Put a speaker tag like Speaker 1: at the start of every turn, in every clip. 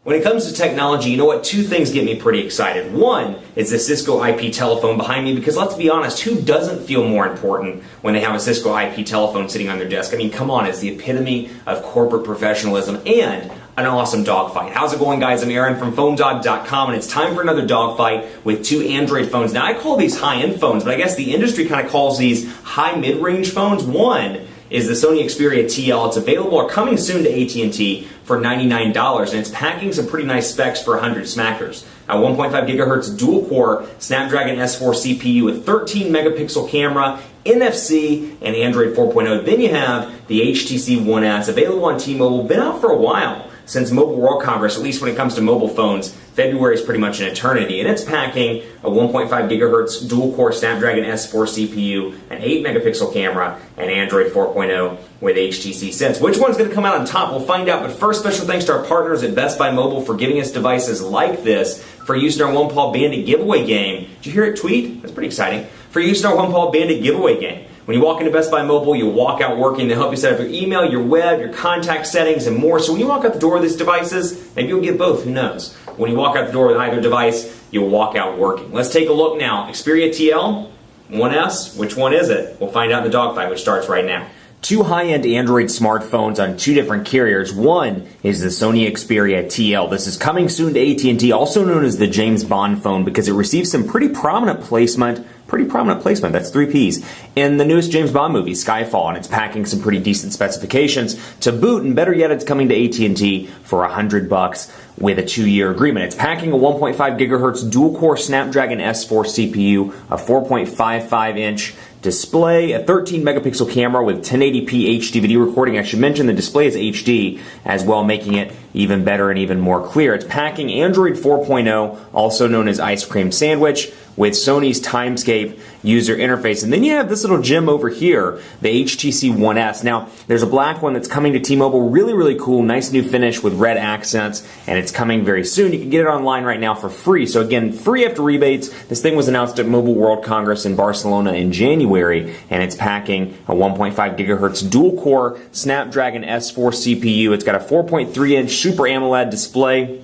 Speaker 1: When it comes to technology, you know what? Two things get me pretty excited. One is the Cisco IP telephone behind me, because let's be honest, who doesn't feel more important when they have a Cisco IP telephone sitting on their desk? I mean, come on, it's the epitome of corporate professionalism and an awesome dogfight. How's it going, guys? I'm Aaron from PhoneDog.com, and it's time for another dogfight with two Android phones. Now, I call these high-end phones, but I guess the industry kind of calls these high mid-range phones. One is the Sony Xperia TL. It's available or coming soon to AT&T for $99, and it's packing some pretty nice specs for 100 smackers. A 1.5 gigahertz dual-core Snapdragon S4 CPU with 13 megapixel camera, NFC, and Android 4.0. Then you have the HTC One S, available on T-Mobile, been out for a while, since Mobile World Congress, at least when it comes to mobile phones. February is pretty much an eternity, and it's packing a 1.5 gigahertz dual-core Snapdragon S4 CPU, an 8 megapixel camera, and Android 4.0 with HTC Sense. Which one's going to come out on top? We'll find out, but first, special thanks to our partners at Best Buy Mobile for giving us devices like this for use in our One Paw Bandit giveaway game. Did you hear it tweet? That's pretty exciting. For use in our One Paw Bandit giveaway game. When you walk into Best Buy Mobile, you walk out working. They help you set up your email, your web, your contact settings, and more. So when you walk out the door with these devices, maybe you'll get both, who knows? When you walk out the door with either device, you'll walk out working. Let's take a look now. Xperia TL, 1S, which one is it? We'll find out in the dogfight, which starts right now. Two high-end Android smartphones on two different carriers. One is the Sony Xperia TL. This is coming soon to AT&T, also known as the James Bond phone, because it receives some pretty prominent placement. That's 3 Ps, in the newest James Bond movie, Skyfall, and it's packing some pretty decent specifications to boot, and better yet, it's coming to AT&T for $100 with a 2-year agreement. It's packing a 1.5 gigahertz dual-core Snapdragon S4 CPU, a 4.55-inch display, a 13 megapixel camera with 1080p HD video recording. I should mention the display is HD as well, making it even better and even more clear. It's packing Android 4.0, also known as Ice Cream Sandwich, with Sony's Timescape user interface. And then you have this little gem over here, the HTC One S. Now, there's a black one that's coming to T-Mobile, really, really cool, nice new finish with red accents, and it's coming very soon. You can get it online right now for free. So again, free after rebates. This thing was announced at Mobile World Congress in Barcelona in January, and it's packing a 1.5 gigahertz dual-core Snapdragon S4 CPU. It's got a 4.3-inch Super AMOLED display,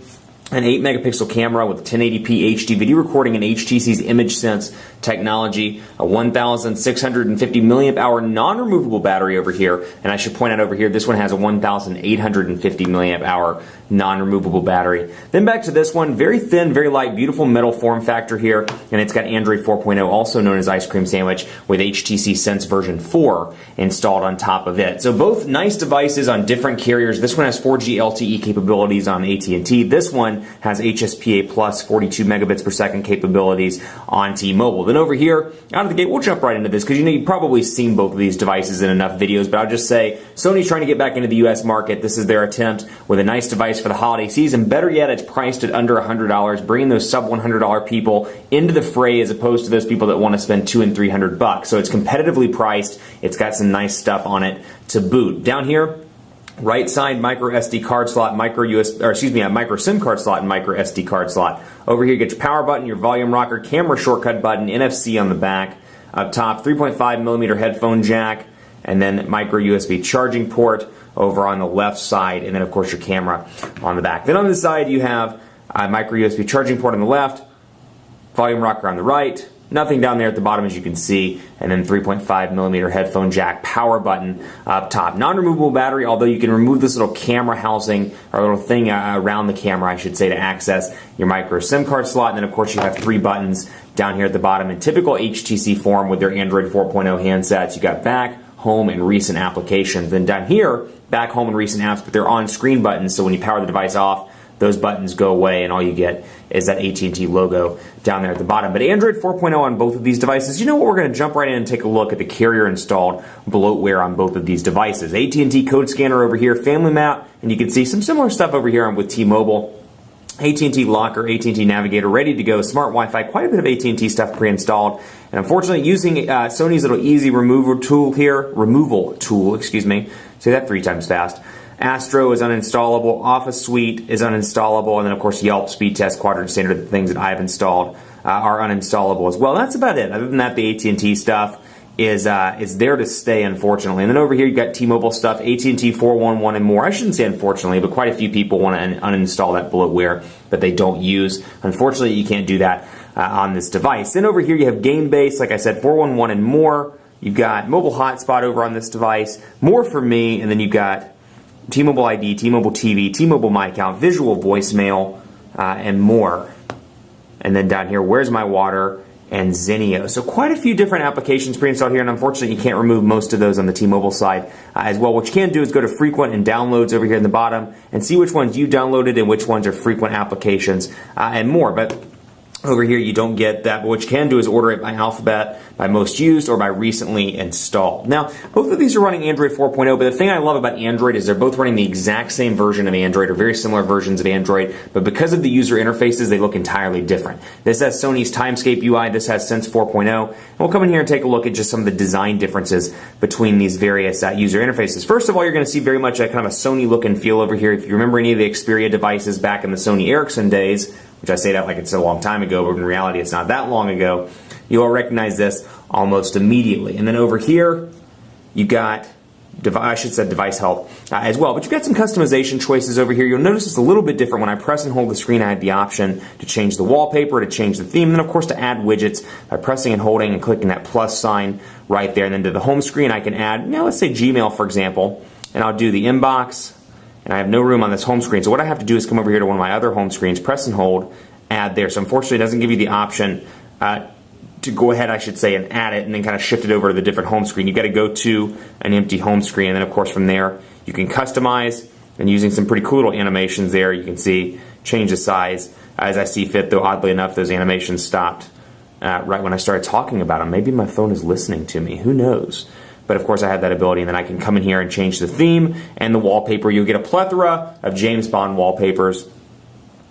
Speaker 1: an 8 megapixel camera with 1080p HD video recording, and HTC's ImageSense technology, a 1,650 milliamp hour non-removable battery over here, and I should point out over here, this one has a 1,850 milliamp hour non-removable battery. Then back to this one, very thin, very light, beautiful metal form factor here, and it's got Android 4.0, also known as Ice Cream Sandwich, with HTC Sense version 4 installed on top of it. So both nice devices on different carriers. This one has 4G LTE capabilities on AT&T. This one has HSPA plus 42 megabits per second capabilities on T-Mobile. Then over here, out of the gate, we'll jump right into this because you've probably seen both of these devices in enough videos, but I'll just say Sony's trying to get back into the US market. This is their attempt with a nice device for the holiday season. Better yet, it's priced at under $100, bringing those sub $100 people into the fray as opposed to those people that want to spend $200 and $300. So it's competitively priced. It's got some nice stuff on it to boot. Down here, right side, micro SD card slot, a micro SIM card slot, and micro SD card slot. Over here, you get your power button, your volume rocker, camera shortcut button, NFC on the back. Up top, 3.5 millimeter headphone jack, and then micro USB charging port over on the left side, and then of course your camera on the back. Then on the side, you have a micro USB charging port on the left, volume rocker on the right. Nothing down there at the bottom, as you can see, and then 3.5 millimeter headphone jack, power button up top. Non-removable battery, although you can remove this little camera housing, or little thing around the camera, I should say, to access your micro SIM card slot. And then, of course, you have 3 buttons down here at the bottom in typical HTC form with their Android 4.0 handsets. You got back, home, and recent applications. Then down here, back, home, and recent apps, but they're on-screen buttons, so when you power the device off, those buttons go away, and all you get is that AT&T logo down there at the bottom. But Android 4.0 on both of these devices, you know what? We're going to jump right in and take a look at the carrier-installed bloatware on both of these devices. AT&T code scanner over here, family map, and you can see some similar stuff over here with T-Mobile. AT&T Locker, AT&T Navigator, ready to go. Smart Wi-Fi, quite a bit of AT&T stuff pre-installed. And unfortunately, using Sony's little easy removal tool here, say that 3 times fast. Astro is uninstallable, Office Suite is uninstallable, and then of course Yelp, Speed Test, Quadrant Standard, the things that I've installed are uninstallable as well. That's about it. Other than that, the AT&T stuff is there to stay, unfortunately. And then over here you've got T-Mobile stuff, AT&T 411 and more. I shouldn't say unfortunately, but quite a few people want to uninstall that bloatware that they don't use. Unfortunately, you can't do that on this device. Then over here you have GameBase, like I said, 411 and more. You've got mobile hotspot over on this device, more for me, and then you've got T-Mobile ID, T-Mobile TV, T-Mobile My Account, visual voicemail, and more. And then down here, Where's My Water, and Zenio. So quite a few different applications pre-installed here, and unfortunately you can't remove most of those on the T-Mobile side as well. What you can do is go to frequent and downloads over here in the bottom and see which ones you downloaded and which ones are frequent applications and more. But over here you don't get that, but what you can do is order it by alphabet, by most used, or by recently installed. Now, both of these are running Android 4.0, but the thing I love about Android is they're both running the exact same version of Android, or very similar versions of Android, but because of the user interfaces, they look entirely different. This has Sony's Timescape UI, this has Sense 4.0, and we'll come in here and take a look at just some of the design differences between these various user interfaces. First of all, you're going to see very much a kind of a Sony look and feel over here. If you remember any of the Xperia devices back in the Sony Ericsson days, which I say that like it's a long time ago, but in reality it's not that long ago, you'll recognize this almost immediately. And then over here, you've got, device help as well, but you've got some customization choices over here. You'll notice it's a little bit different. When I press and hold the screen, I have the option to change the wallpaper, to change the theme, and then of course to add widgets by pressing and holding and clicking that plus sign right there. And then to the home screen, I can add, let's say Gmail, for example, and I'll do the inbox, and I have no room on this home screen. So what I have to do is come over here to one of my other home screens, press and hold, add there. So unfortunately it doesn't give you the option to go ahead, I should say, and add it and then kind of shift it over to the different home screen. You've got to go to an empty home screen, and then of course from there you can customize, and using some pretty cool little animations there, you can see change the size as I see fit, though oddly enough those animations stopped right when I started talking about them. Maybe my phone is listening to me, who knows? But of course I have that ability, and then I can come in here and change the theme and the wallpaper. You'll get a plethora of James Bond wallpapers,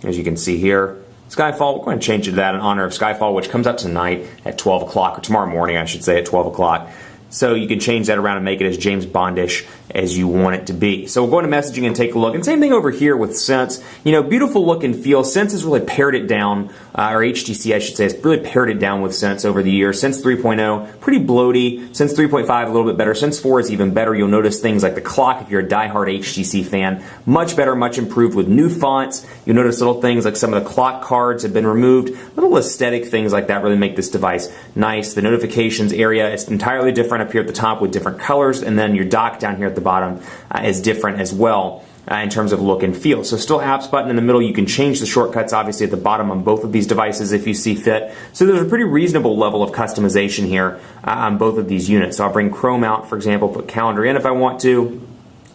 Speaker 1: as you can see here. Skyfall, we're going to change it to that in honor of Skyfall, which comes out tonight at 12 o'clock, or tomorrow morning, I should say, at 12 o'clock. So you can change that around and make it as James Bondish as you want it to be. So we'll go into messaging and take a look. And same thing over here with Sense. Beautiful look and feel. Sense has really pared it down, or HTC I should say, has really pared it down with Sense over the years. Sense 3.0, pretty bloaty. Sense 3.5, a little bit better. Sense 4 is even better. You'll notice things like the clock, if you're a diehard HTC fan, much better, much improved with new fonts. You'll notice little things like some of the clock cards have been removed. Little aesthetic things like that really make this device nice. The notifications area is entirely different up here at the top with different colors, and then your dock down here at the bottom is different as well in terms of look and feel. So still apps button in the middle. You can change the shortcuts obviously at the bottom on both of these devices if you see fit. So there's a pretty reasonable level of customization here on both of these units. So I'll bring Chrome out, for example, put calendar in if I want to.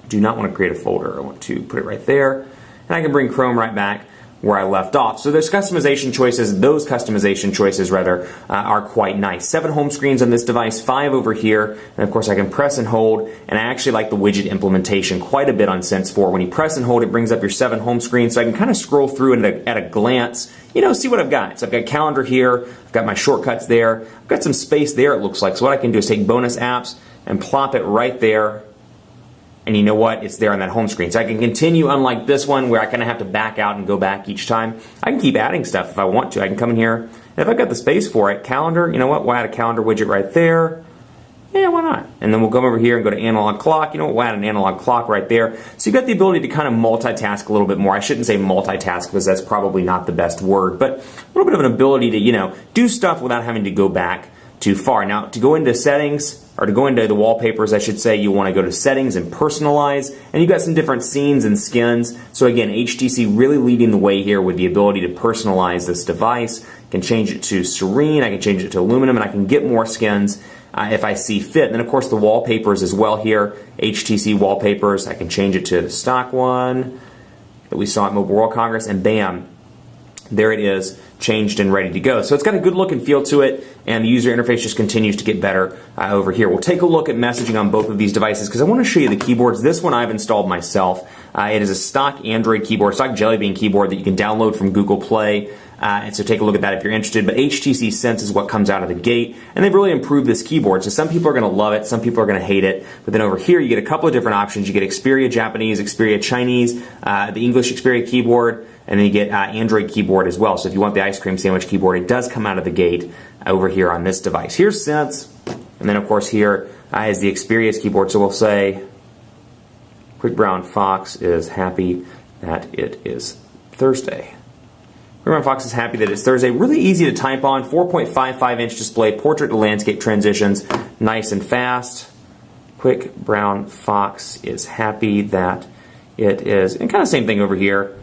Speaker 1: Do not want to create a folder. I want to put it right there, and I can bring Chrome right back where I left off. So there's customization choices. Those customization choices, rather, are quite nice. 7 home screens on this device, 5 over here, and of course I can press and hold, and I actually like the widget implementation quite a bit on Sense 4. When you press and hold, it brings up your 7 home screens, so I can kind of scroll through and at a glance, see what I've got. So I've got calendar here, I've got my shortcuts there, I've got some space there, it looks like. So what I can do is take bonus apps and plop it right there. And you know what? It's there on that home screen. So I can continue, unlike this one where I kind of have to back out and go back each time. I can keep adding stuff if I want to. I can come in here, and if I've got the space for it, calendar, you know what? We'll add a calendar widget right there. Yeah, why not? And then we'll come over here and go to analog clock. You know what? We'll add an analog clock right there. So you've got the ability to kind of multitask a little bit more. I shouldn't say multitask because that's probably not the best word, but a little bit of an ability to, do stuff without having to go back too far. Now, to go into settings, or to go into the wallpapers, I should say, you want to go to settings and personalize, and you've got some different scenes and skins. So again, HTC really leading the way here with the ability to personalize this device. I can change it to serene, I can change it to aluminum, and I can get more skins if I see fit. And then of course the wallpapers as well here, HTC wallpapers, I can change it to the stock one that we saw at Mobile World Congress, and bam, there it is, changed and ready to go. So it's got a good look and feel to it, and the user interface just continues to get better over here. We'll take a look at messaging on both of these devices because I want to show you the keyboards. This one I've installed myself. It is a stock Android keyboard, stock Jelly Bean keyboard that you can download from Google Play. And so take a look at that if you're interested. But HTC Sense is what comes out of the gate, and they've really improved this keyboard. So some people are going to love it, some people are going to hate it. But then over here you get a couple of different options. You get Xperia Japanese, Xperia Chinese, the English Xperia keyboard, and then you get Android keyboard as well. So if you want the ice cream sandwich keyboard, it does come out of the gate over here on this device. Here's Sense. And then, of course, here is the Xperia's keyboard. So we'll say, Quick Brown Fox is happy that it is Thursday. Quick Brown Fox is happy that it's Thursday. Really easy to type on. 4.55-inch display, portrait to landscape transitions, nice and fast. Quick Brown Fox is happy that it is, and kind of same thing over here.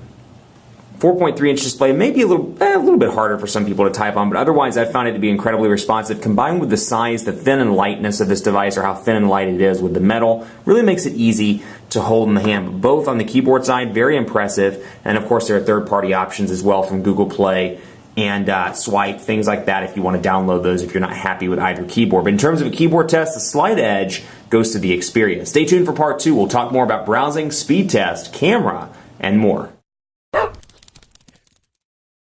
Speaker 1: 4.3-inch display, maybe a little bit harder for some people to type on, but otherwise I found it to be incredibly responsive. Combined with the size, the thin and lightness of this device, or how thin and light it is with the metal, really makes it easy to hold in the hand. But both on the keyboard side, very impressive. And of course, there are third-party options as well from Google Play and Swipe, things like that if you want to download those if you're not happy with either keyboard. But in terms of a keyboard test, the slight edge goes to the Xperia. Stay tuned for part 2. We'll talk more about browsing, speed test, camera, and more.